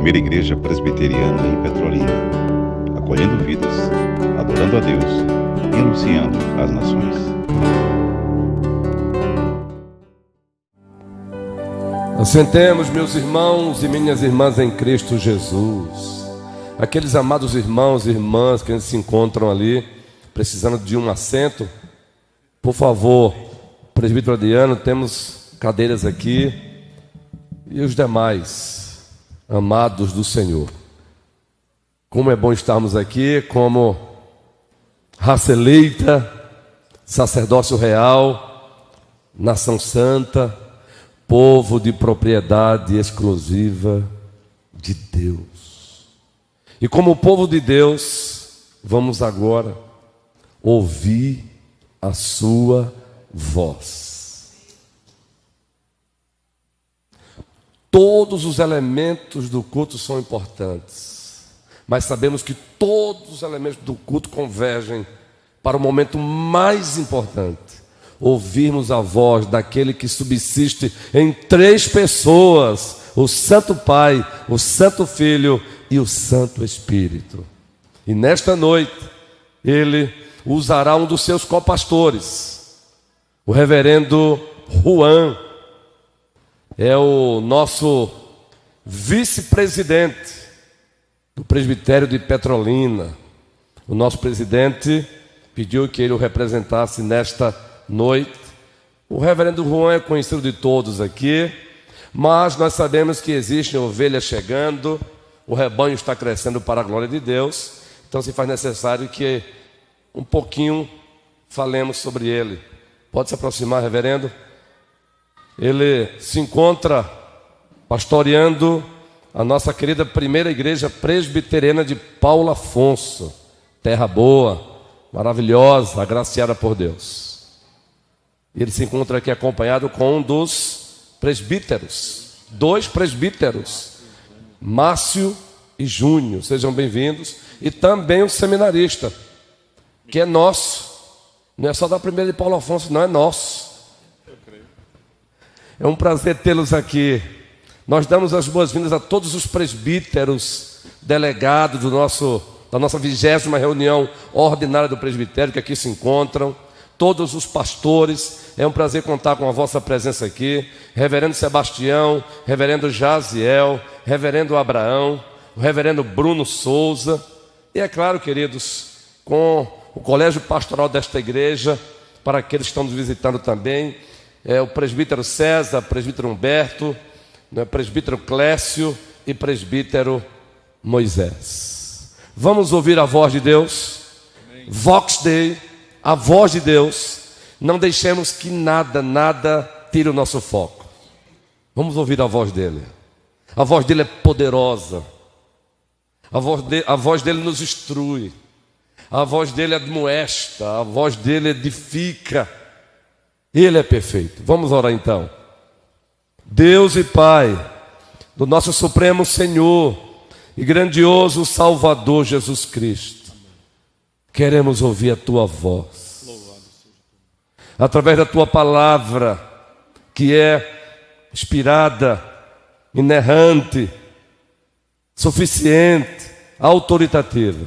primeira igreja presbiteriana em Petrolina, acolhendo vidas, adorando a Deus e anunciando às nações. Assentemos, meus irmãos e minhas irmãs em Cristo Jesus. Aqueles amados irmãos e irmãs que se encontram ali, precisando de um assento, por favor, presbítero Adriano, temos cadeiras aqui, e os demais amados do Senhor. Como é bom estarmos aqui como raça eleita, sacerdócio real, nação santa, povo de propriedade exclusiva de Deus. E como povo de Deus, vamos agora ouvir a sua voz. Todos os elementos do culto são importantes, mas sabemos que todos os elementos do culto convergem para o momento mais importante: ouvirmos a voz daquele que subsiste em três pessoas: o Santo Pai, o Santo Filho e o Santo Espírito. E nesta noite, ele usará um dos seus copastores, o reverendo Juan. É o nosso vice-presidente do presbitério de Petrolina. O nosso presidente pediu que ele o representasse nesta noite. O reverendo Juan é conhecido de todos aqui, mas nós sabemos que existem ovelhas chegando, o rebanho está crescendo para a glória de Deus, então se faz necessário que um pouquinho falemos sobre ele. Pode se aproximar, reverendo? Ele se encontra pastoreando a nossa querida primeira igreja presbiteriana de Paulo Afonso, terra boa, maravilhosa, agraciada por Deus. Ele se encontra aqui acompanhado com um dos presbíteros, dois presbíteros, Márcio e Júnior, sejam bem-vindos, e também o seminarista, que é nosso, não é só da primeira de Paulo Afonso, não, é nosso. É um prazer tê-los aqui. Nós damos as boas-vindas a todos os presbíteros delegados da nossa 20ª reunião ordinária do presbitério que aqui se encontram, todos os pastores. É um prazer contar com a vossa presença aqui. Reverendo Sebastião, reverendo Jaziel, reverendo Abraão, o reverendo Bruno Souza. E é claro, queridos, com o colégio pastoral desta igreja, para aqueles que estão nos visitando também, o presbítero César, presbítero Humberto, presbítero Clécio e presbítero Moisés. Vamos ouvir a voz de Deus. Amém. Vox Dei, a voz de Deus. Não deixemos que nada tire o nosso foco. Vamos ouvir a voz dele. A voz dele é poderosa. A voz dele nos instrui. A voz dele admoesta. A voz dele edifica. Ele é perfeito. Vamos orar então. Deus e Pai do nosso Supremo Senhor e grandioso Salvador Jesus Cristo, queremos ouvir a Tua voz através da Tua palavra, que é inspirada, inerrante, suficiente, autoritativa,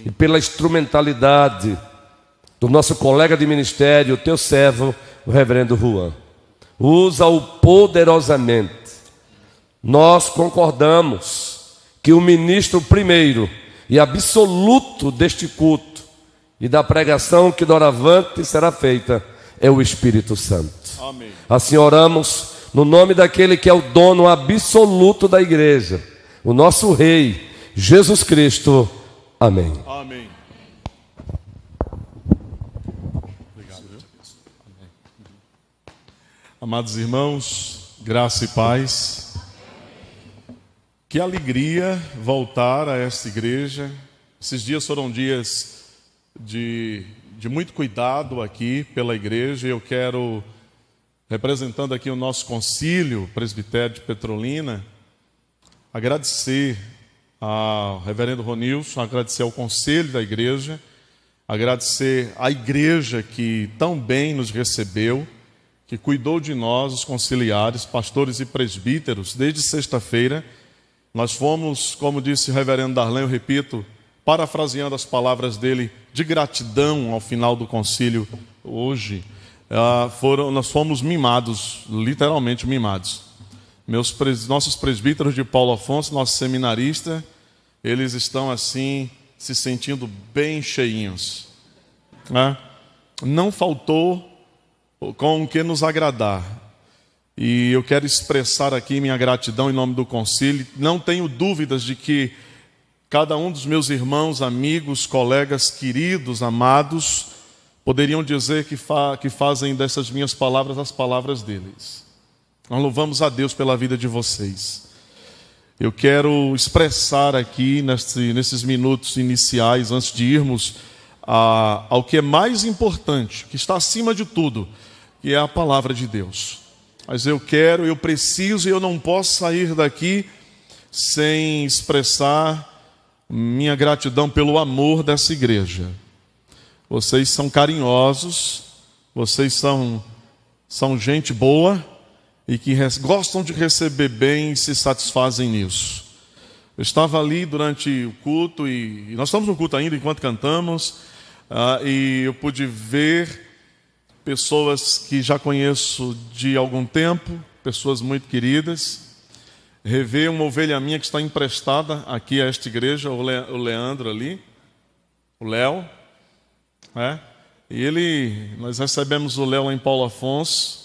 e pela instrumentalidade do nosso colega de ministério, o Teu servo, o reverendo Juan. Usa-o poderosamente. Nós concordamos que o ministro primeiro e absoluto deste culto e da pregação que doravante será feita é o Espírito Santo. Amém. Assim oramos no nome daquele que é o dono absoluto da igreja, o nosso Rei, Jesus Cristo. Amém. Amém. Amados irmãos, graça e paz. Que alegria voltar a esta igreja. Esses dias foram dias de muito cuidado aqui pela igreja. Eu quero, representando aqui o nosso concílio presbitério de Petrolina, agradecer ao reverendo Ronilson, agradecer ao conselho da igreja, agradecer à igreja que tão bem nos recebeu, que cuidou de nós, os conciliares, pastores e presbíteros, desde sexta-feira, Nós fomos, como disse o reverendo Darlan, eu repito, parafraseando as palavras dele, de gratidão ao final do concílio hoje, nós fomos mimados, literalmente mimados. Nossos presbíteros de Paulo Afonso, nosso seminarista, eles estão assim, se sentindo bem cheinhos. Né? Não faltou com o que nos agradar. E eu quero expressar aqui minha gratidão em nome do concílio. Não tenho dúvidas de que cada um dos meus irmãos, amigos, colegas queridos, amados, poderiam dizer que fazem dessas minhas palavras as palavras deles. Nós louvamos a Deus pela vida de vocês. Eu quero expressar aqui, nesses minutos iniciais, antes de irmos ao que é mais importante, que está acima de tudo, que é a palavra de Deus. Mas eu preciso e eu não posso sair daqui sem expressar minha gratidão pelo amor dessa igreja. Vocês são carinhosos, vocês são gente boa e que gostam de receber bem e se satisfazem nisso. Eu estava ali durante o culto e nós estamos no culto ainda enquanto cantamos, e eu pude ver pessoas que já conheço de algum tempo, pessoas muito queridas, rever uma ovelha minha que está emprestada aqui a esta igreja, o Leandro ali, o Léo, e nós recebemos o Léo lá em Paulo Afonso,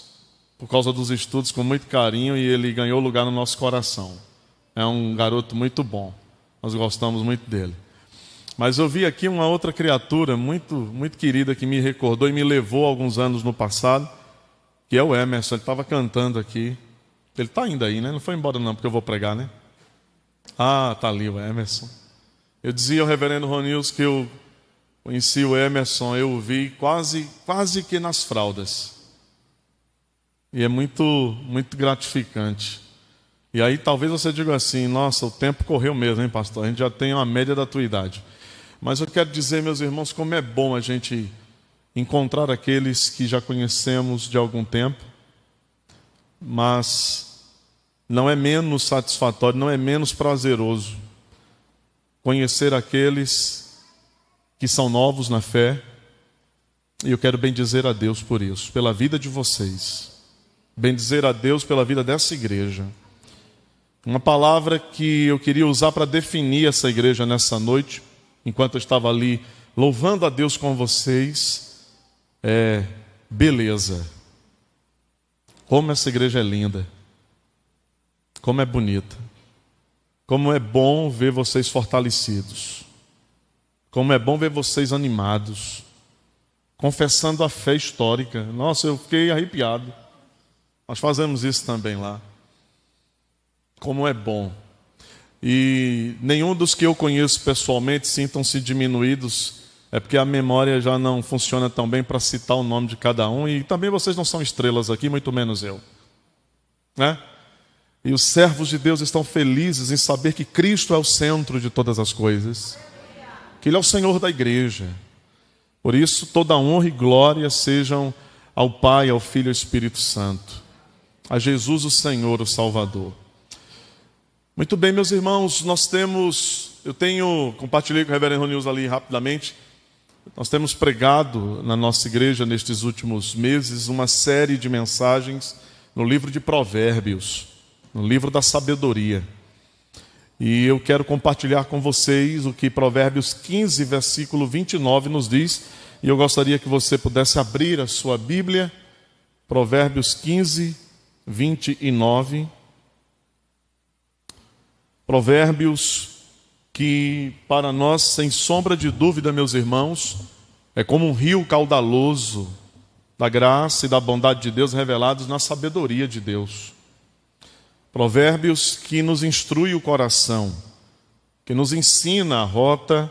por causa dos estudos, com muito carinho, e ele ganhou lugar no nosso coração. É um garoto muito bom, nós gostamos muito dele. Mas eu vi aqui uma outra criatura muito, muito querida que me recordou e me levou alguns anos no passado, que é o Emerson. Ele estava cantando aqui. Ele está ainda aí, né? Não foi embora não, porque eu vou pregar, né? Está ali o Emerson. Eu dizia ao reverendo Ronils que eu conheci o Emerson, eu o vi quase que nas fraldas. E é muito, muito gratificante. E aí talvez você diga assim, nossa, o tempo correu mesmo, hein, pastor? A gente já tem uma média da tua idade. Mas eu quero dizer, meus irmãos, como é bom a gente encontrar aqueles que já conhecemos de algum tempo, mas não é menos satisfatório, não é menos prazeroso conhecer aqueles que são novos na fé. E eu quero bendizer a Deus por isso, pela vida de vocês. Bendizer a Deus pela vida dessa igreja. Uma palavra que eu queria usar para definir essa igreja nessa noite, enquanto eu estava ali louvando a Deus com vocês, é beleza. Como essa igreja é linda. Como é bonita. Como é bom ver vocês fortalecidos. Como é bom ver vocês animados. Confessando a fé histórica. Nossa, eu fiquei arrepiado. Nós fazemos isso também lá. Como é bom. E nenhum dos que eu conheço pessoalmente sintam-se diminuídos, é porque a memória já não funciona tão bem para citar o nome de cada um, e também vocês não são estrelas aqui, muito menos eu. Né? E os servos de Deus estão felizes em saber que Cristo é o centro de todas as coisas, que Ele é o Senhor da igreja. Por isso, toda honra e glória sejam ao Pai, ao Filho e ao Espírito Santo, a Jesus o Senhor, o Salvador. Muito bem, meus irmãos, compartilhei com o reverendo Ronils ali rapidamente, nós temos pregado na nossa igreja nestes últimos meses uma série de mensagens no livro de Provérbios, no livro da sabedoria. E eu quero compartilhar com vocês o que Provérbios 15, versículo 29 nos diz, e eu gostaria que você pudesse abrir a sua Bíblia, Provérbios 15, 29. Provérbios que para nós, sem sombra de dúvida, meus irmãos, é como um rio caudaloso da graça e da bondade de Deus revelados na sabedoria de Deus. Provérbios que nos instrui o coração, que nos ensina a rota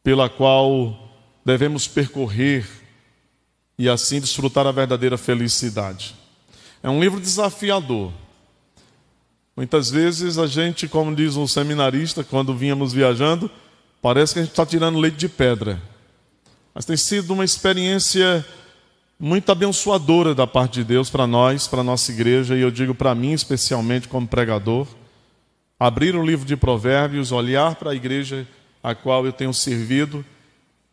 pela qual devemos percorrer e assim desfrutar a verdadeira felicidade. É um livro desafiador. Muitas vezes a gente, como diz um seminarista, quando vínhamos viajando, parece que a gente está tirando leite de pedra. Mas tem sido uma experiência muito abençoadora da parte de Deus para nós, para a nossa igreja, e eu digo para mim especialmente como pregador, abrir o livro de Provérbios, olhar para a igreja a qual eu tenho servido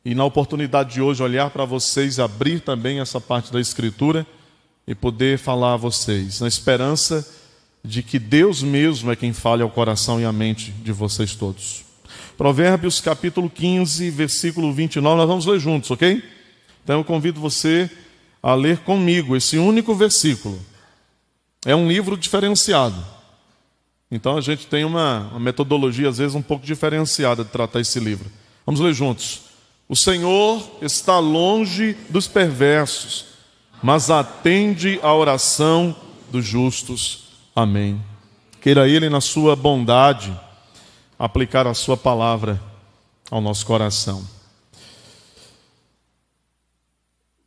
e, na oportunidade de hoje, olhar para vocês, abrir também essa parte da Escritura e poder falar a vocês, na esperança de que Deus mesmo é quem fale ao coração e à mente de vocês todos. Provérbios capítulo 15, versículo 29, nós vamos ler juntos, ok? Então eu convido você a ler comigo esse único versículo. É um livro diferenciado. Então a gente tem uma metodologia, às vezes, um pouco diferenciada de tratar esse livro. Vamos ler juntos. O Senhor está longe dos perversos, mas atende à oração dos justos. Amém. Queira Ele, na sua bondade, aplicar a sua palavra ao nosso coração.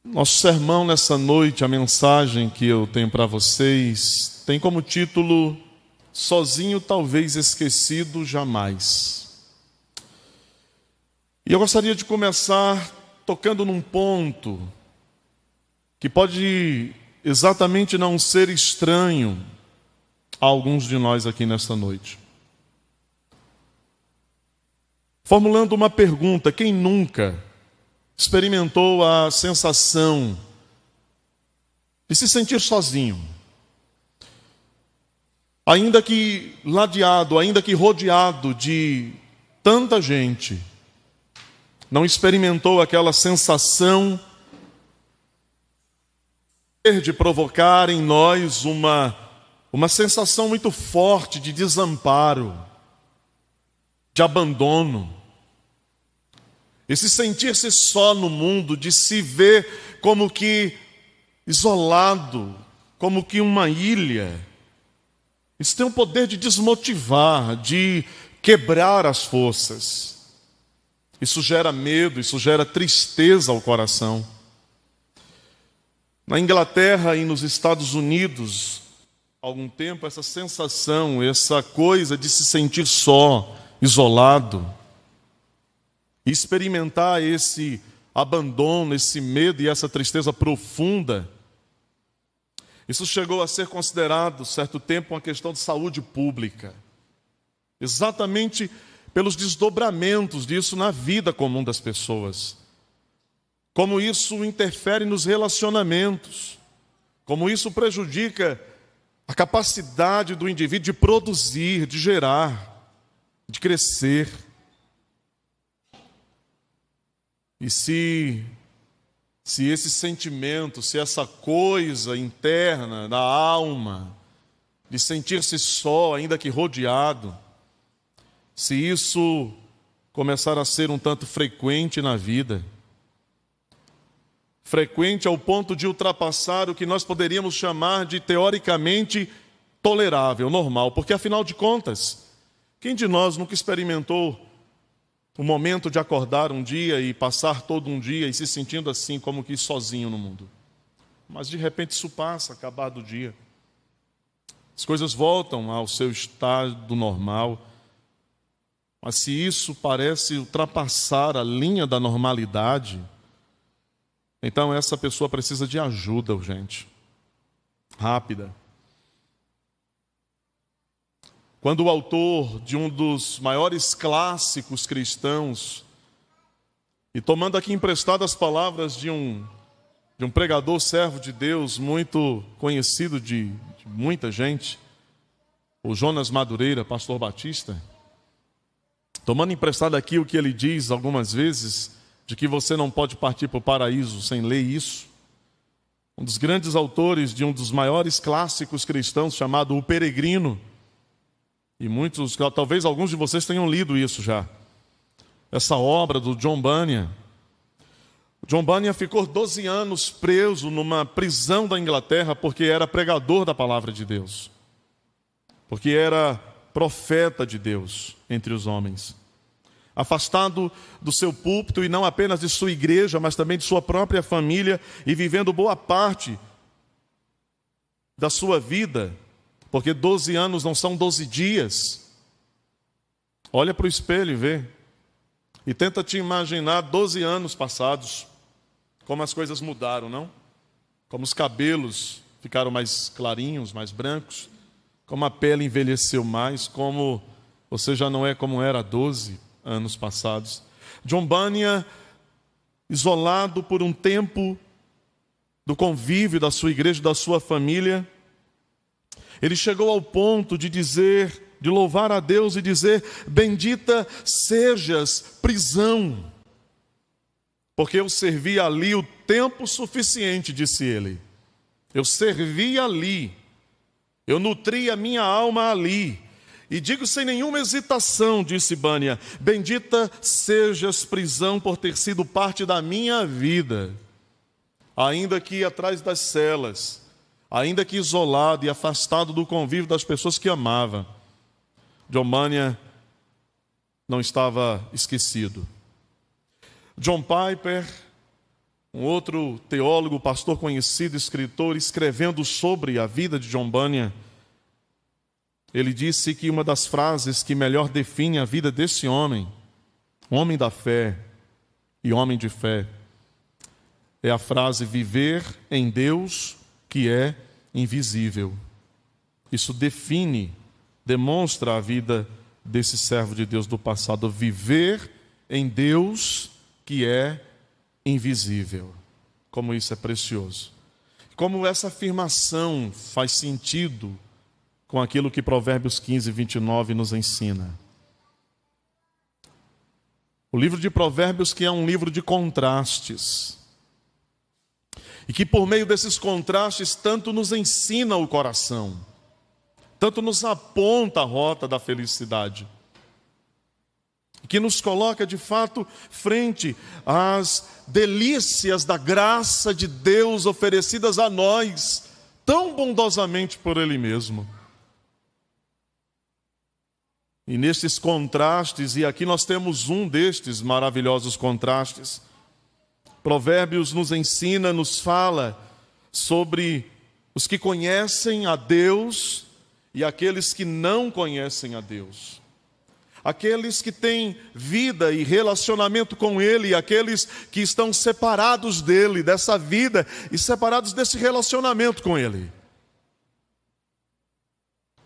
Nosso sermão nessa noite, a mensagem que eu tenho para vocês, tem como título: Sozinho talvez esquecido jamais. E eu gostaria de começar tocando num ponto que pode exatamente não ser estranho a alguns de nós aqui nesta noite. Formulando uma pergunta: quem nunca experimentou a sensação de se sentir sozinho? Ainda que ladeado, ainda que rodeado de tanta gente, não experimentou aquela sensação de provocar em nós uma sensação muito forte de desamparo, de abandono, esse sentir-se só no mundo, de se ver como que isolado, como que uma ilha. Isso tem o poder de desmotivar, de quebrar as forças. Isso gera medo, isso gera tristeza ao coração. Na Inglaterra e nos Estados Unidos, há algum tempo, essa sensação, essa coisa de se sentir só, isolado, e experimentar esse abandono, esse medo e essa tristeza profunda, isso chegou a ser considerado, certo tempo, uma questão de saúde pública. Exatamente pelos desdobramentos disso na vida comum das pessoas. Como isso interfere nos relacionamentos. Como isso prejudica a capacidade do indivíduo de produzir, de gerar, de crescer. E se esse sentimento, se essa coisa interna da alma, de sentir-se só, ainda que rodeado, se isso começar a ser um tanto frequente na vida, frequente ao ponto de ultrapassar o que nós poderíamos chamar de teoricamente tolerável, normal, porque afinal de contas, quem de nós nunca experimentou o momento de acordar um dia e passar todo um dia e se sentindo assim, como que sozinho no mundo? Mas de repente isso passa, acabado o dia. As coisas voltam ao seu estado normal. Mas se isso parece ultrapassar a linha da normalidade, então essa pessoa precisa de ajuda urgente, rápida. Quando o autor de um dos maiores clássicos cristãos, e tomando aqui emprestadas as palavras de um pregador servo de Deus, muito conhecido de muita gente, o Jonas Madureira, pastor batista, tomando emprestado aqui o que ele diz algumas vezes, de que você não pode partir para o paraíso sem ler isso, um dos grandes autores de um dos maiores clássicos cristãos, chamado O Peregrino, e muitos, talvez alguns de vocês tenham lido isso já. Essa obra do John Bunyan. John Bunyan ficou 12 anos preso numa prisão da Inglaterra porque era pregador da palavra de Deus. Porque era profeta de Deus entre os homens. Afastado do seu púlpito e não apenas de sua igreja, mas também de sua própria família e vivendo boa parte da sua vida, porque 12 anos não são 12 dias. Olha para o espelho e vê. E tenta te imaginar 12 anos passados, como as coisas mudaram, não? Como os cabelos ficaram mais clarinhos, mais brancos, como a pele envelheceu mais, como você já não é como era há 12 anos passados. John Bunyan, isolado por um tempo do convívio da sua igreja, da sua família, ele chegou ao ponto de dizer, de louvar a Deus e dizer: bendita sejas prisão, porque eu servi ali o tempo suficiente, disse ele. Eu servi ali, eu nutri a minha alma ali. E digo sem nenhuma hesitação, disse Bunyan, bendita sejas prisão por ter sido parte da minha vida. Ainda que atrás das celas, ainda que isolado e afastado do convívio das pessoas que amava, John Bunyan não estava esquecido. John Piper, um outro teólogo, pastor conhecido, escritor, escrevendo sobre a vida de John Bunyan, ele disse que uma das frases que melhor define a vida desse homem, homem da fé e homem de fé, é a frase: viver em Deus que é invisível. Isso define, demonstra a vida desse servo de Deus do passado. Viver em Deus que é invisível. Como isso é precioso. Como essa afirmação faz sentido com aquilo que Provérbios 15, 29 nos ensina. O livro de Provérbios, que é um livro de contrastes, e que por meio desses contrastes tanto nos ensina o coração, tanto nos aponta a rota da felicidade, que nos coloca de fato frente às delícias da graça de Deus oferecidas a nós tão bondosamente por Ele mesmo. E nestes contrastes, e aqui nós temos um destes maravilhosos contrastes, Provérbios nos ensina, nos fala sobre os que conhecem a Deus e aqueles que não conhecem a Deus. Aqueles que têm vida e relacionamento com Ele, e aqueles que estão separados dEle, dessa vida, e separados desse relacionamento com Ele.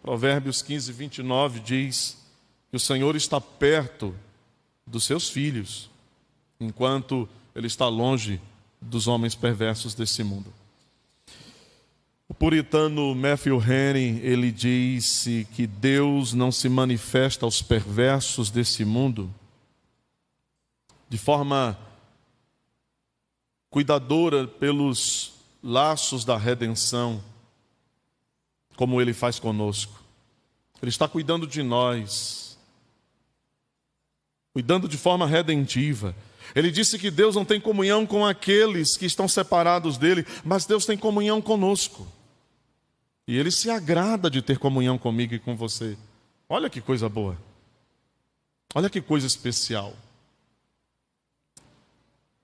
Provérbios 15, 29 diz que o Senhor está perto dos seus filhos, enquanto Ele está longe dos homens perversos desse mundo. O puritano Matthew Henry, ele disse que Deus não se manifesta aos perversos desse mundo de forma cuidadora pelos laços da redenção, como Ele faz conosco. Ele está cuidando de nós, cuidando de forma redentiva. Ele disse que Deus não tem comunhão com aqueles que estão separados dEle, mas Deus tem comunhão conosco. E Ele se agrada de ter comunhão comigo e com você. Olha que coisa boa. Olha que coisa especial.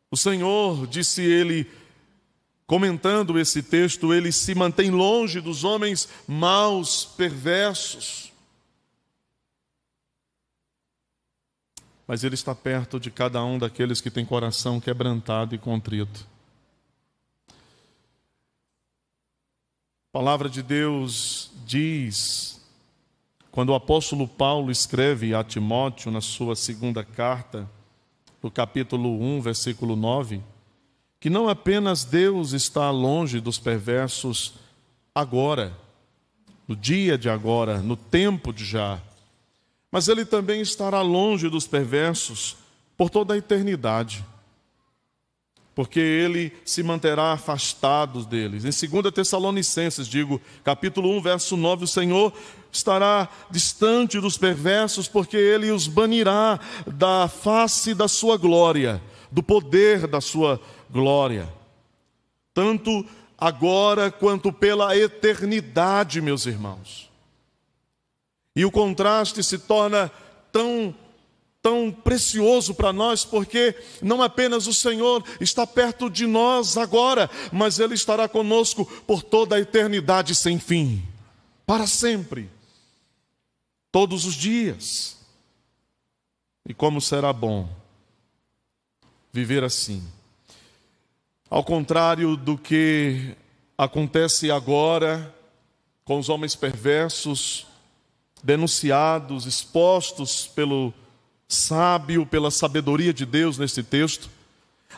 O Senhor, disse ele, comentando esse texto, Ele se mantém longe dos homens maus, perversos. Mas Ele está perto de cada um daqueles que tem coração quebrantado e contrito. A palavra de Deus diz, quando o apóstolo Paulo escreve a Timóteo na sua segunda carta, no capítulo 1, versículo 9, que não apenas Deus está longe dos perversos agora, no dia de agora, no tempo de já, mas Ele também estará longe dos perversos por toda a eternidade, porque Ele se manterá afastado deles. Em 2 Tessalonicenses, capítulo 1, verso 9, o Senhor estará distante dos perversos, porque Ele os banirá da face da sua glória, do poder da sua glória, tanto agora quanto pela eternidade, meus irmãos. E o contraste se torna tão precioso para nós, porque não apenas o Senhor está perto de nós agora, mas Ele estará conosco por toda a eternidade sem fim, para sempre, todos os dias. E como será bom viver assim. Ao contrário do que acontece agora com os homens perversos, denunciados, expostos pelo sábio, pela sabedoria de Deus nesse texto.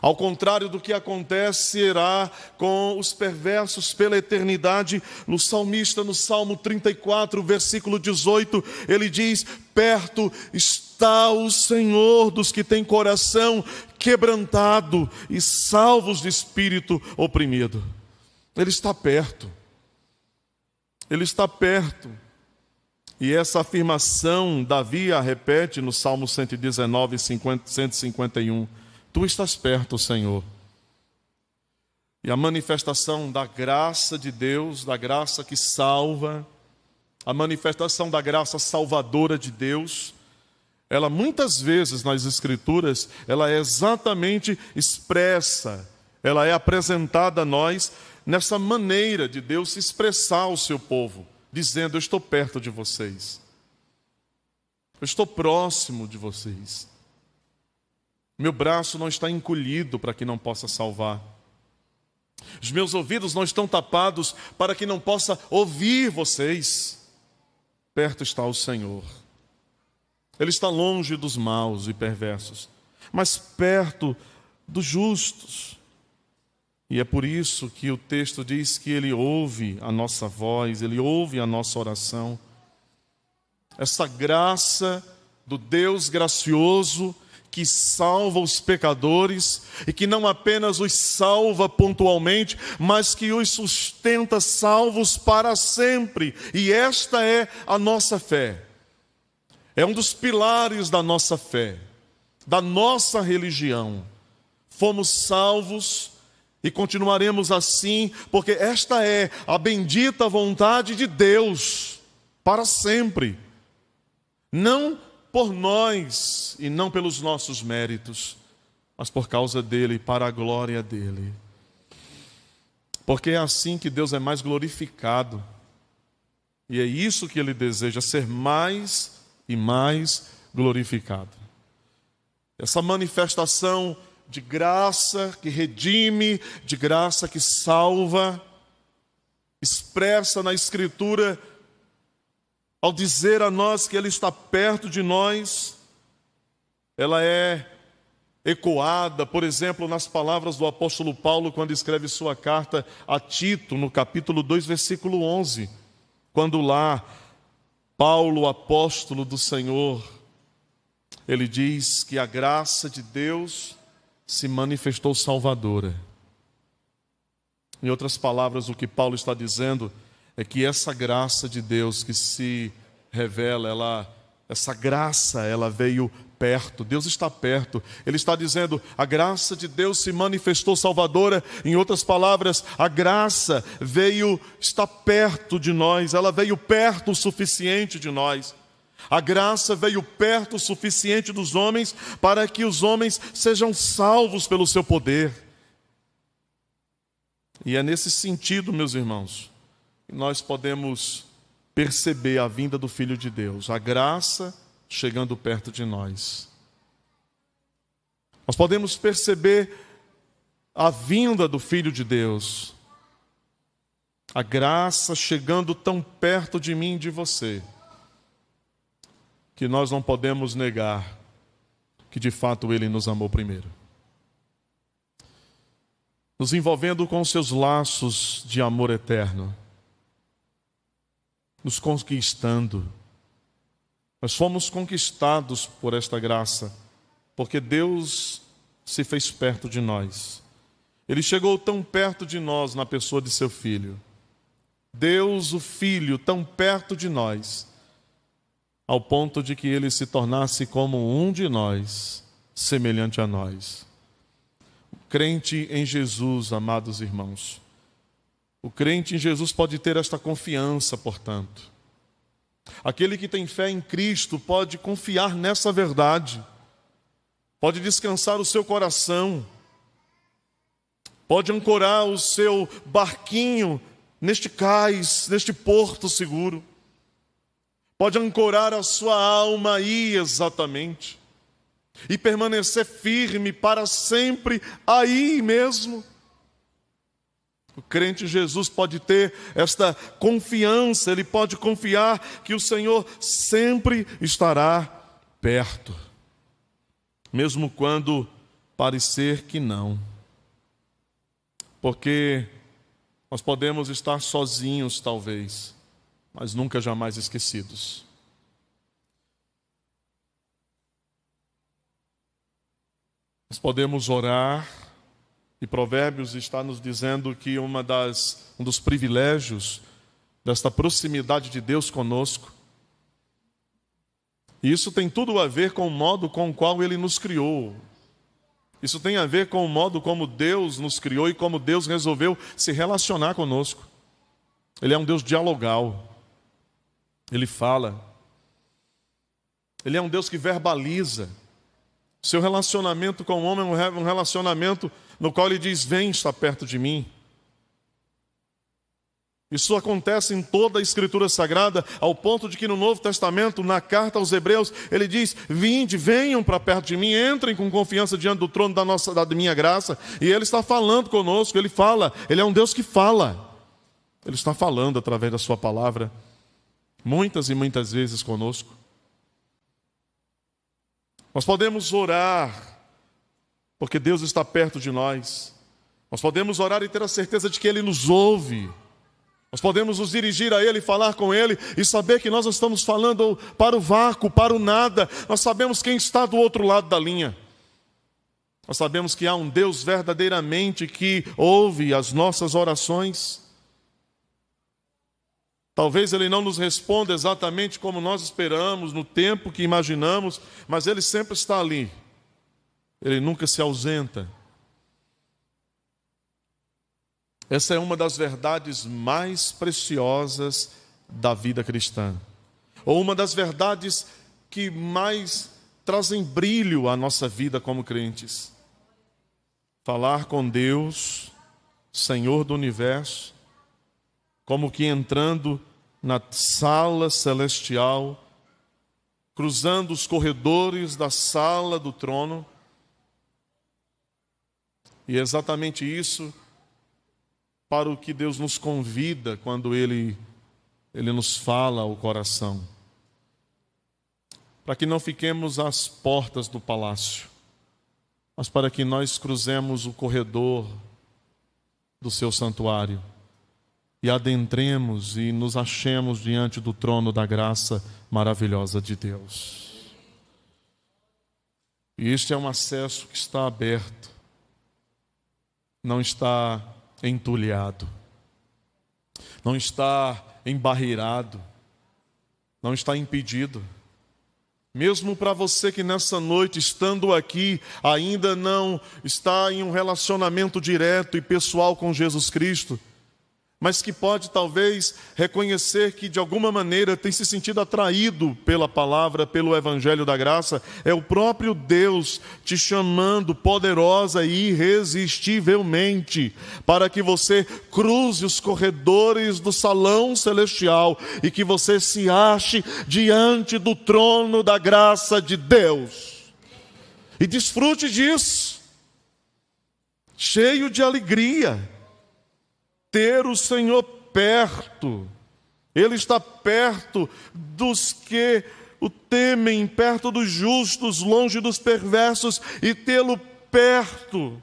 Ao contrário do que acontecerá com os perversos pela eternidade, no salmista, no Salmo 34, versículo 18, ele diz: perto está o Senhor dos que têm coração quebrantado e salvos de espírito oprimido. Ele está perto. Ele está perto. E essa afirmação, Davi a repete no Salmo 119, 151. Tu estás perto, Senhor. E a manifestação da graça de Deus, da graça que salva, a manifestação da graça salvadora de Deus, ela muitas vezes nas Escrituras, ela é exatamente expressa, ela é apresentada a nós nessa maneira de Deus se expressar ao seu povo, dizendo: eu estou perto de vocês, eu estou próximo de vocês. Meu braço não está encolhido para que não possa salvar. Os meus ouvidos não estão tapados para que não possa ouvir vocês. Perto está o Senhor. Ele está longe dos maus e perversos, mas perto dos justos. E é por isso que o texto diz que Ele ouve a nossa voz, Ele ouve a nossa oração. Essa graça do Deus gracioso, que salva os pecadores, e que não apenas os salva pontualmente, mas que os sustenta salvos para sempre. E esta é a nossa fé. É um dos pilares da nossa fé, da nossa religião. Fomos salvos e continuaremos assim, porque esta é a bendita vontade de Deus para sempre. Não por nós e não pelos nossos méritos, mas por causa dele, para a glória dele. Porque é assim que Deus é mais glorificado. E é isso que ele deseja, ser mais e mais glorificado. Essa manifestação de graça que redime, de graça que salva, expressa na Escritura, ao dizer a nós que Ele está perto de nós, ela é ecoada, por exemplo, nas palavras do apóstolo Paulo, quando escreve sua carta a Tito, no capítulo 2, versículo 11, quando lá, Paulo, apóstolo do Senhor, ele diz que a graça de Deus se manifestou salvadora. Em outras palavras, o que Paulo está dizendo é que essa graça de Deus que se revela, essa graça, ela veio perto. Deus está perto. Ele está dizendo, a graça de Deus se manifestou salvadora. Em outras palavras, a graça está perto de nós. Ela veio perto o suficiente de nós. A graça veio perto o suficiente dos homens para que os homens sejam salvos pelo seu poder. E é nesse sentido, meus irmãos, nós podemos perceber a vinda do Filho de Deus, a graça chegando perto de nós. Nós podemos perceber a vinda do Filho de Deus, a graça chegando tão perto de mim e de você, que nós não podemos negar que de fato Ele nos amou primeiro, nos envolvendo com seus laços de amor eterno, nos conquistando. Nós fomos conquistados por esta graça, porque Deus se fez perto de nós. Ele chegou tão perto de nós na pessoa de seu Filho. Deus, o Filho, tão perto de nós, ao ponto de que Ele se tornasse como um de nós, semelhante a nós. O crente em Jesus, amados irmãos, o crente em Jesus pode ter esta confiança, portanto. Aquele que tem fé em Cristo pode confiar nessa verdade, pode descansar o seu coração, pode ancorar o seu barquinho neste cais, neste porto seguro, pode ancorar a sua alma aí exatamente, e permanecer firme para sempre aí mesmo. O crente em Jesus pode ter esta confiança, ele pode confiar que o Senhor sempre estará perto, mesmo quando parecer que não. Porque nós podemos estar sozinhos, talvez, mas nunca jamais esquecidos. Nós podemos orar, e Provérbios está nos dizendo que um dos privilégios desta proximidade de Deus conosco, e isso tem tudo a ver com o modo com o qual Ele nos criou. Isso tem a ver com o modo como Deus nos criou e como Deus resolveu se relacionar conosco. Ele é um Deus dialogal. Ele fala. Ele é um Deus que verbaliza. Seu relacionamento com o homem é um relacionamento no qual Ele diz: vem estar perto de mim. Isso acontece em toda a Escritura Sagrada, ao ponto de que no Novo Testamento, na carta aos Hebreus, ele diz: vinde, venham para perto de mim, entrem com confiança diante do trono da minha graça. E Ele está falando conosco, Ele fala, Ele é um Deus que fala. Ele está falando através da sua palavra, muitas e muitas vezes conosco. Nós podemos orar, porque Deus está perto de nós. Nós podemos orar e ter a certeza de que Ele nos ouve. Nós podemos nos dirigir a Ele, falar com Ele e saber que nós estamos falando para o vácuo, para o nada. Nós sabemos quem está do outro lado da linha. Nós sabemos que há um Deus verdadeiramente que ouve as nossas orações. Talvez Ele não nos responda exatamente como nós esperamos, no tempo que imaginamos, mas Ele sempre está ali. Ele nunca se ausenta. Essa é uma das verdades mais preciosas da vida cristã. Ou uma das verdades que mais trazem brilho à nossa vida como crentes. Falar com Deus, Senhor do Universo, como que entrando na sala celestial, cruzando os corredores da sala do trono. E é exatamente isso para o que Deus nos convida quando Ele nos fala ao coração. Para que não fiquemos às portas do palácio, mas para que nós cruzemos o corredor do seu santuário e adentremos e nos achemos diante do trono da graça maravilhosa de Deus. E este é um acesso que está aberto, não está entulhado, não está embarreirado, não está impedido. Mesmo para você que nessa noite, estando aqui, ainda não está em um relacionamento direto e pessoal com Jesus Cristo, mas que pode talvez reconhecer que de alguma maneira tem se sentido atraído pela palavra, pelo Evangelho da Graça, é o próprio Deus te chamando poderosa e irresistivelmente para que você cruze os corredores do salão celestial e que você se ache diante do trono da graça de Deus. E desfrute disso, cheio de alegria. Ter o Senhor perto. Ele está perto dos que o temem, perto dos justos, longe dos perversos. E tê-lo perto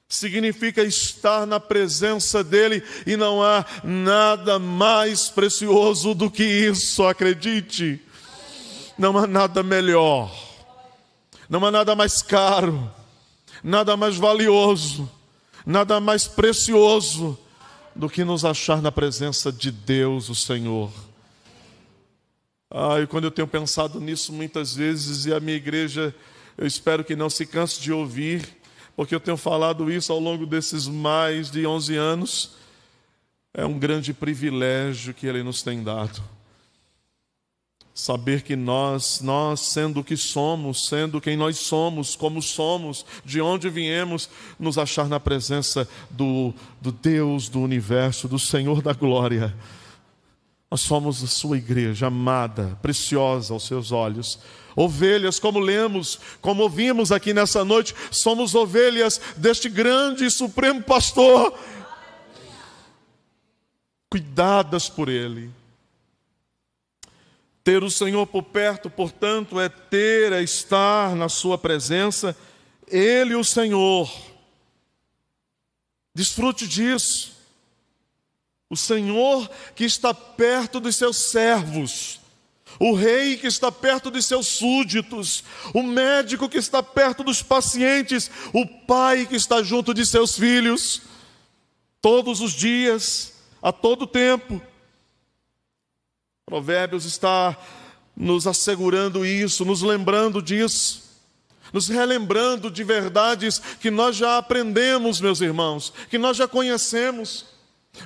significa estar na presença dEle. E não há nada mais precioso do que isso, acredite. Não há nada melhor. Não há nada mais caro. Nada mais valioso. Nada mais precioso do que nos achar na presença de Deus, o Senhor. E quando eu tenho pensado nisso muitas vezes, e a minha igreja, eu espero que não se canse de ouvir, porque eu tenho falado isso ao longo desses mais de 11 anos, é um grande privilégio que Ele nos tem dado. Saber que nós sendo o que somos, sendo quem nós somos, como somos, de onde viemos, nos achar na presença do Deus do universo, do Senhor da glória. Nós somos a sua igreja amada, preciosa aos seus olhos. Ovelhas, como lemos, como ouvimos aqui nessa noite, somos ovelhas deste grande e supremo pastor. cuidadas por Ele. Ter o Senhor por perto, portanto, é estar na sua presença, Ele, o Senhor. Desfrute disso. O Senhor que está perto dos seus servos, o Rei que está perto dos seus súditos, o médico que está perto dos pacientes, o Pai que está junto de seus filhos, todos os dias, a todo tempo. Provérbios está nos assegurando isso, nos lembrando disso, nos relembrando de verdades que nós já aprendemos, meus irmãos, que nós já conhecemos,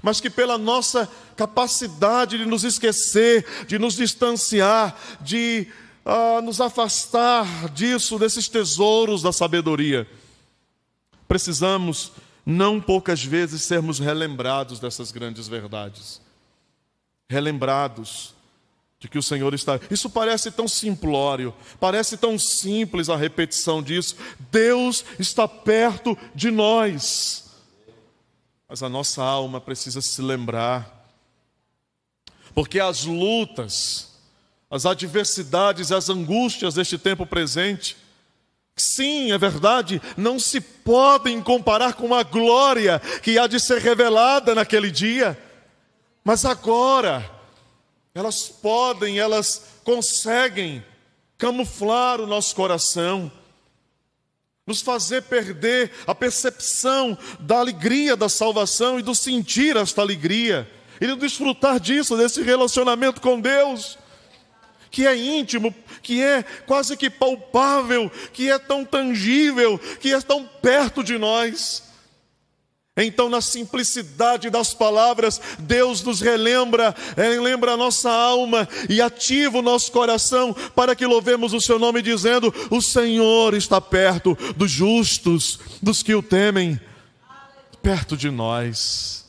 mas que pela nossa capacidade de nos esquecer, de nos distanciar, de nos afastar disso, desses tesouros da sabedoria, precisamos, não poucas vezes, sermos relembrados dessas grandes verdades. Relembrados de que o Senhor está... Isso parece tão simplório, parece tão simples a repetição disso. Deus está perto de nós. Mas a nossa alma precisa se lembrar. Porque as lutas, as adversidades, as angústias deste tempo presente, sim, é verdade, não se podem comparar com a glória que há de ser revelada naquele dia. Mas agora, elas conseguem camuflar o nosso coração, nos fazer perder a percepção da alegria da salvação e do sentir esta alegria, e do desfrutar disso, desse relacionamento com Deus, que é íntimo, que é quase que palpável, que é tão tangível, que é tão perto de nós. Então, na simplicidade das palavras, Deus nos relembra a nossa alma e ativa o nosso coração para que louvemos o seu nome dizendo: o Senhor está perto dos justos, dos que o temem, perto de nós.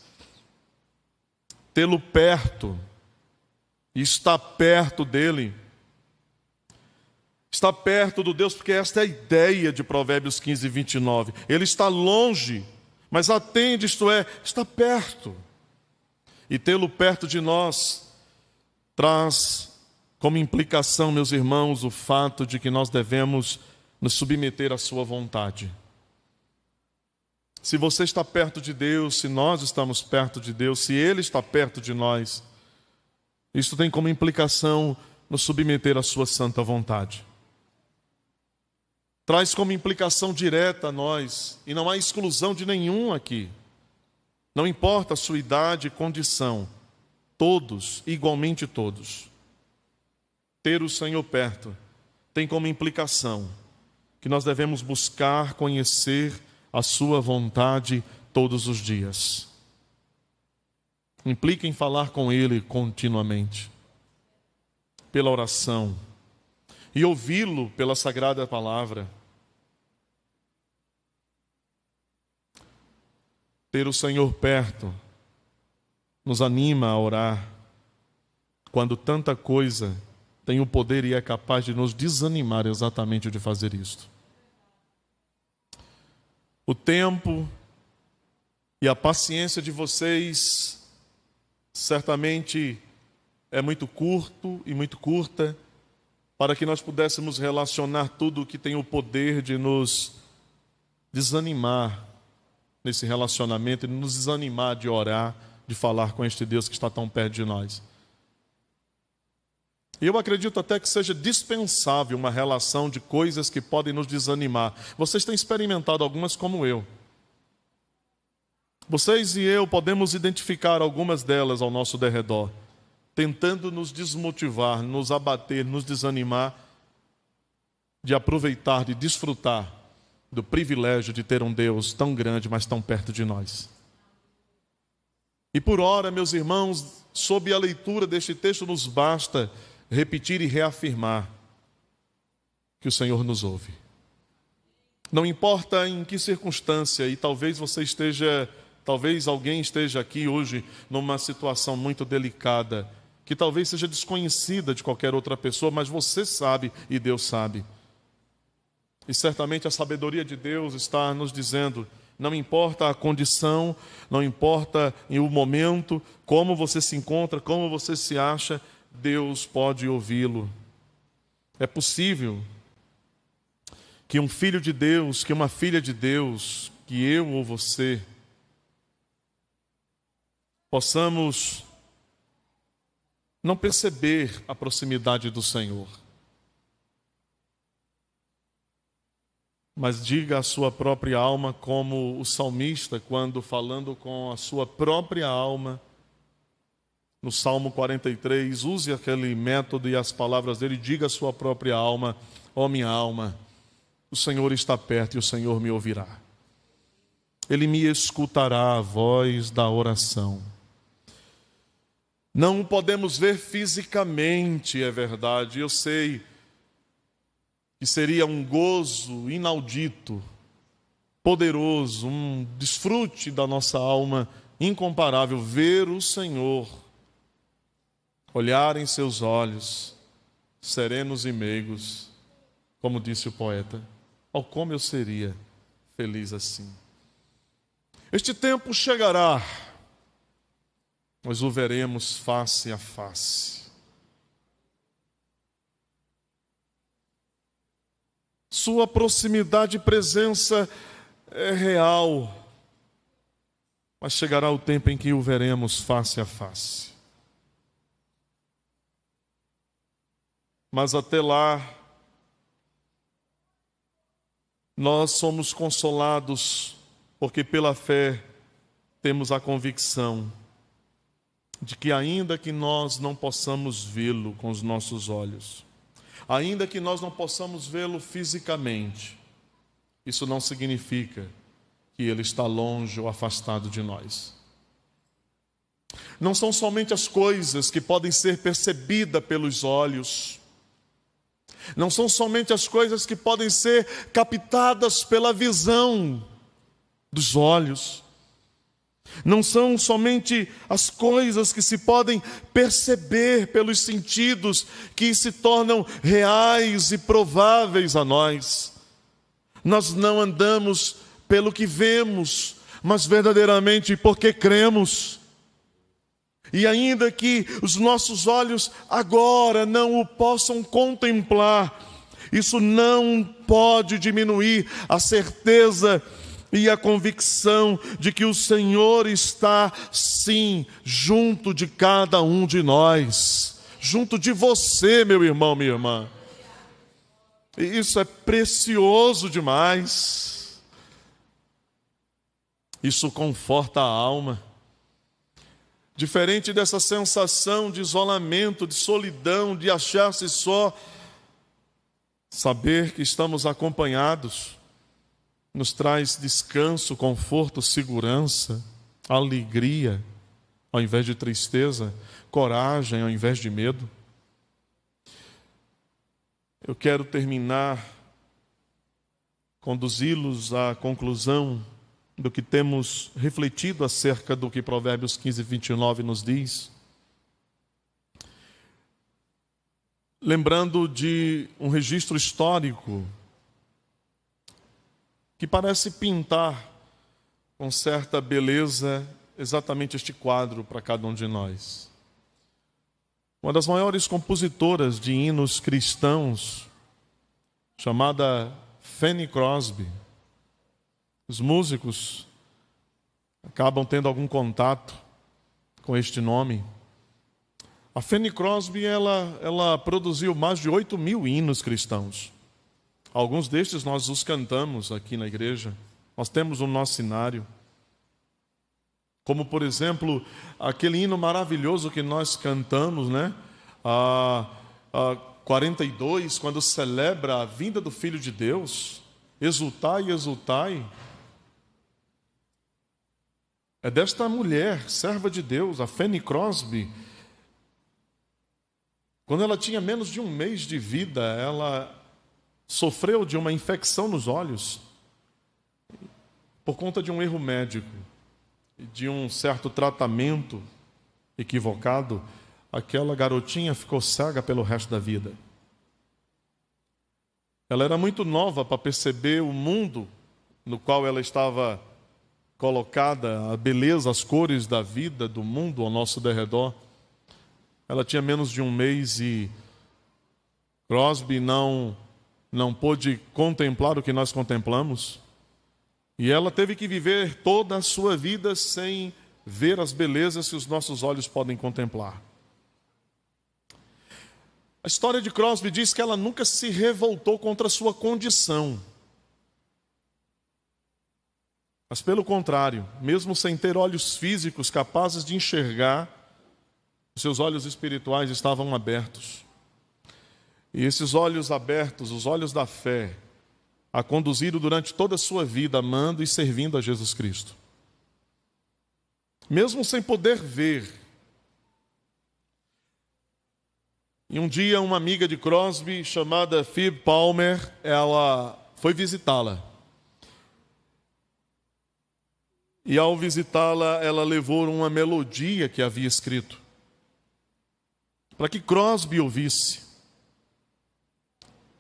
Tê-lo perto, e estar perto dele, está perto do Deus, porque esta é a ideia de Provérbios 15, 29. Ele está longe, mas atende, isto é, está perto. E tê-lo perto de nós traz como implicação, meus irmãos, o fato de que nós devemos nos submeter à sua vontade. Se você está perto de Deus, se nós estamos perto de Deus, se Ele está perto de nós, isso tem como implicação nos submeter à sua santa vontade. Traz como implicação direta a nós, e não há exclusão de nenhum aqui. Não importa a sua idade e condição, todos, igualmente todos. Ter o Senhor perto tem como implicação que nós devemos buscar conhecer a sua vontade todos os dias. Implica em falar com Ele continuamente, pela oração, e ouvi-lo pela sagrada palavra. Ter o Senhor perto nos anima a orar, quando tanta coisa tem o poder e é capaz de nos desanimar exatamente de fazer isto. O tempo e a paciência de vocês certamente é muito curto e muito curta para que nós pudéssemos relacionar tudo o que tem o poder de nos desanimar nesse relacionamento e nos desanimar de orar, de falar com este Deus que está tão perto de nós. E eu acredito até que seja dispensável uma relação de coisas que podem nos desanimar. Vocês têm experimentado algumas como eu. Vocês e eu podemos identificar algumas delas ao nosso derredor, tentando nos desmotivar, nos abater, nos desanimar de aproveitar, de desfrutar do privilégio de ter um Deus tão grande, mas tão perto de nós. E por ora, meus irmãos, sob a leitura deste texto, nos basta repetir e reafirmar que o Senhor nos ouve. Não importa em que circunstância, e talvez alguém esteja aqui hoje numa situação muito delicada, que talvez seja desconhecida de qualquer outra pessoa, mas você sabe e Deus sabe. E certamente a sabedoria de Deus está nos dizendo Não importa a condição, não importa o momento, como você se encontra, como você se acha, Deus pode ouvi-lo. É possível que um filho de Deus, que uma filha de Deus, que eu ou você, possamos não perceber a proximidade do Senhor. Mas diga à sua própria alma, como o salmista, quando falando com a sua própria alma, no Salmo 43, use aquele método e as palavras dele, diga à sua própria alma: ó minha alma, o Senhor está perto e o Senhor me ouvirá. Ele me escutará a voz da oração. Não o podemos ver fisicamente, é verdade, eu sei que seria um gozo inaudito, poderoso, um desfrute da nossa alma incomparável, ver o Senhor, olhar em seus olhos, serenos e meigos, como disse o poeta. Oh, como eu seria feliz assim. Este tempo chegará, nós o veremos face a face. Sua proximidade e presença é real, mas chegará o tempo em que o veremos face a face. Mas até lá, nós somos consolados, porque pela fé temos a convicção de que ainda que nós não possamos vê-lo com os nossos olhos, ainda que nós não possamos vê-lo fisicamente, isso não significa que ele está longe ou afastado de nós. Não são somente as coisas que podem ser percebidas pelos olhos, não são somente as coisas que podem ser captadas pela visão dos olhos, não são somente as coisas que se podem perceber pelos sentidos que se tornam reais e prováveis a nós. Nós não andamos pelo que vemos, mas verdadeiramente porque cremos. E ainda que os nossos olhos agora não o possam contemplar, isso não pode diminuir a certeza e a convicção de que o Senhor está, sim, junto de cada um de nós, junto de você, meu irmão, minha irmã. E isso é precioso demais. Isso conforta a alma. Diferente dessa sensação de isolamento, de solidão, de achar-se só, saber que estamos acompanhados nos traz descanso, conforto, segurança, alegria, ao invés de tristeza, coragem, ao invés de medo. Eu quero terminar, conduzi-los à conclusão do que temos refletido acerca do que Provérbios 15, 29 nos diz. Lembrando de um registro histórico que parece pintar com certa beleza exatamente este quadro para cada um de nós. Uma das maiores compositoras de hinos cristãos, chamada Fanny Crosby. Os músicos acabam tendo algum contato com este nome. A Fanny Crosby, ela produziu mais de 8.000 hinos cristãos. Alguns destes nós os cantamos aqui na igreja. Nós temos no nosso cenário. Como, por exemplo, aquele hino maravilhoso que nós cantamos, né? A 42, quando celebra a vinda do Filho de Deus. Exultai, exultai. É desta mulher, serva de Deus, a Fanny Crosby. Quando ela tinha menos de um mês de vida, ela sofreu de uma infecção nos olhos por conta de um erro médico e de um certo tratamento equivocado. Aquela garotinha ficou cega pelo resto da vida. Ela era muito nova para perceber o mundo no qual ela estava colocada, a beleza, as cores da vida, do mundo ao nosso derredor. Ela tinha menos de um mês e Crosby não pôde contemplar o que nós contemplamos. E ela teve que viver toda a sua vida sem ver as belezas que os nossos olhos podem contemplar. A história de Crosby diz que ela nunca se revoltou contra a sua condição. Mas pelo contrário, mesmo sem ter olhos físicos capazes de enxergar, seus olhos espirituais estavam abertos. E esses olhos abertos, os olhos da fé, a conduziram durante toda a sua vida amando e servindo a Jesus Cristo. Mesmo sem poder ver. E um dia uma amiga de Crosby, chamada Phoebe Palmer, ela foi visitá-la. E ao visitá-la, ela levou uma melodia que havia escrito, para que Crosby ouvisse.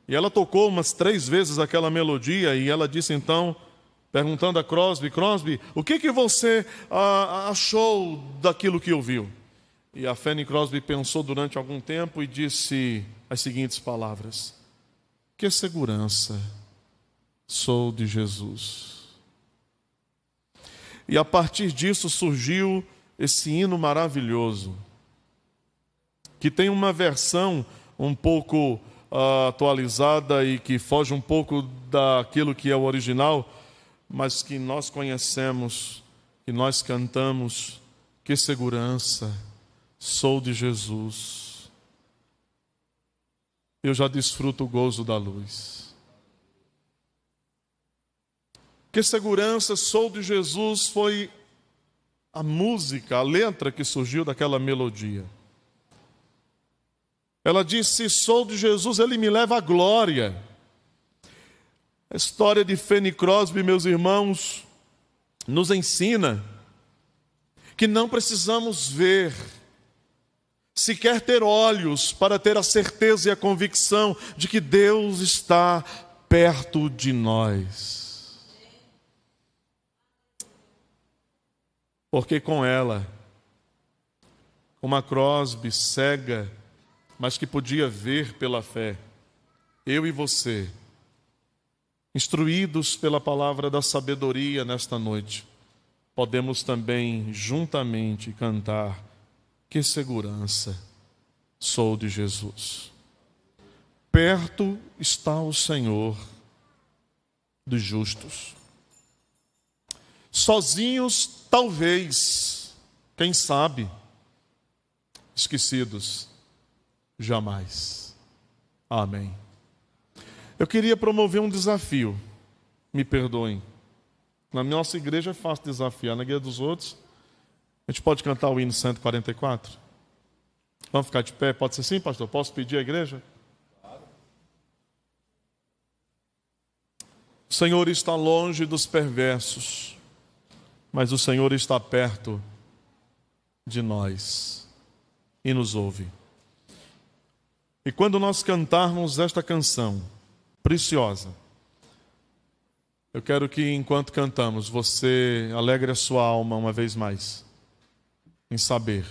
E ela tocou umas 3 vezes aquela melodia, e ela disse então, perguntando a Crosby, Crosby, o que você achou daquilo que ouviu? E a Fanny Crosby pensou durante algum tempo e disse as seguintes palavras: que segurança, sou de Jesus. E a partir disso surgiu esse hino maravilhoso, que tem uma versão um pouco atualizada e que foge um pouco daquilo que é o original, mas que nós conhecemos, que nós cantamos. Que segurança, sou de Jesus. Eu já desfruto o gozo da luz. Que segurança, sou de Jesus, foi a música, a letra que surgiu daquela melodia. Ela disse, sou de Jesus, Ele me leva à glória. A história de Fanny Crosby, meus irmãos, nos ensina que não precisamos ver, sequer ter olhos, para ter a certeza e a convicção de que Deus está perto de nós. Porque com ela, uma Crosby cega, mas que podia ver pela fé, eu e você, instruídos pela palavra da sabedoria nesta noite, podemos também juntamente cantar, que segurança, sou de Jesus. Perto está o Senhor dos justos. Sozinhos, talvez, quem sabe, esquecidos, jamais. Amém. Eu queria promover um desafio. Me perdoem. Na nossa igreja é fácil desafiar. Na igreja dos outros, a gente pode cantar o hino 144? Vamos ficar de pé? Pode ser sim, pastor? Posso pedir à igreja? O Senhor está longe dos perversos, mas o Senhor está perto de nós e nos ouve. E quando nós cantarmos esta canção preciosa, eu quero que enquanto cantamos, você alegre a sua alma uma vez mais, em saber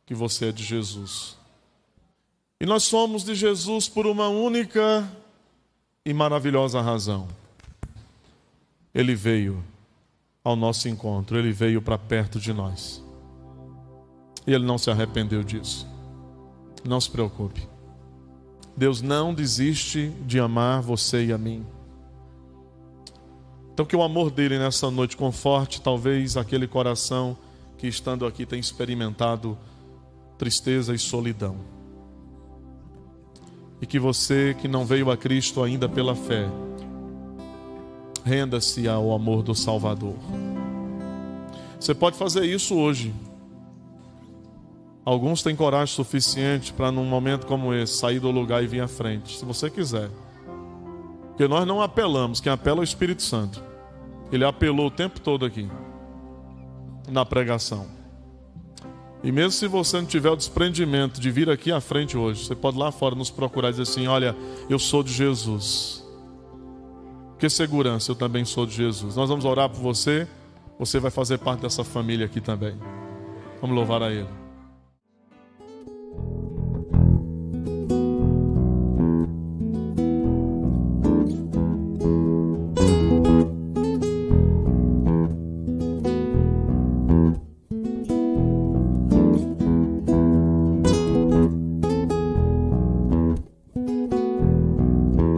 que você é de Jesus. E nós somos de Jesus por uma única e maravilhosa razão. Ele veio ao nosso encontro, Ele veio para perto de nós. E Ele não se arrependeu disso. Não se preocupe. Deus não desiste de amar você e a mim. Então que o amor dele nessa noite conforte talvez aquele coração que estando aqui tem experimentado tristeza e solidão. E que você que não veio a Cristo ainda pela fé, renda-se ao amor do Salvador. Você pode fazer isso hoje. Alguns têm coragem suficiente para num momento como esse sair do lugar e vir à frente, se você quiser. Porque nós não apelamos, quem apela é o Espírito Santo. Ele apelou o tempo todo aqui na pregação. E mesmo se você não tiver o desprendimento de vir aqui à frente hoje, você pode lá fora nos procurar e dizer assim, olha, eu sou de Jesus. Que segurança, eu também sou de Jesus. Nós vamos orar por você. você vai fazer parte dessa família aqui também. Vamos louvar a Ele.